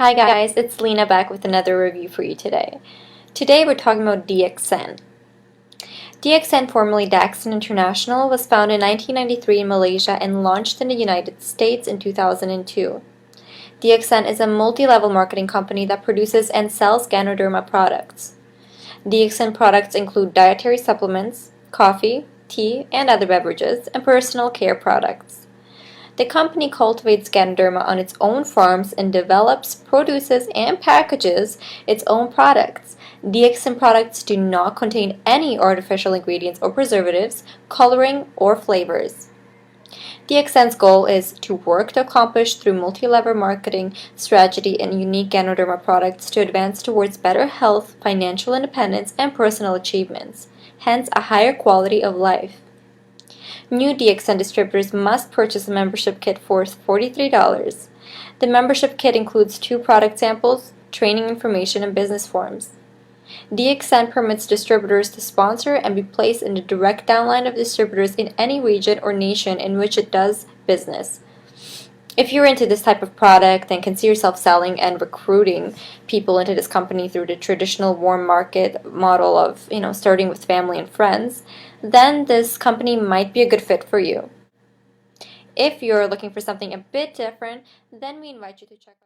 Hi guys, it's Lena back with another review for you today. Today we're talking about DXN. DXN, formerly DXN International, was founded in 1993 in Malaysia and launched in the United States in 2002. DXN is a multi-level marketing company that produces and sells Ganoderma products. DXN products include dietary supplements, coffee, tea, and other beverages, and personal care products. The company cultivates Ganoderma on its own farms and develops, produces, and packages its own products. DXN products do not contain any artificial ingredients or preservatives, coloring, or flavors. DXN's goal is to work to accomplish through multi-level marketing strategy and unique Ganoderma products to advance towards better health, financial independence, and personal achievements, hence a higher quality of life. New DXN distributors must purchase a membership kit for $43. The membership kit includes 2 product samples, training information, and business forms. DXN permits distributors to sponsor and be placed in the direct downline of distributors in any region or nation in which it does business. If you're into this type of product and can see yourself selling and recruiting people into this company through the traditional warm market model of, starting with family and friends, then this company might be a good fit for you. If you're looking for something a bit different, then we invite you to check out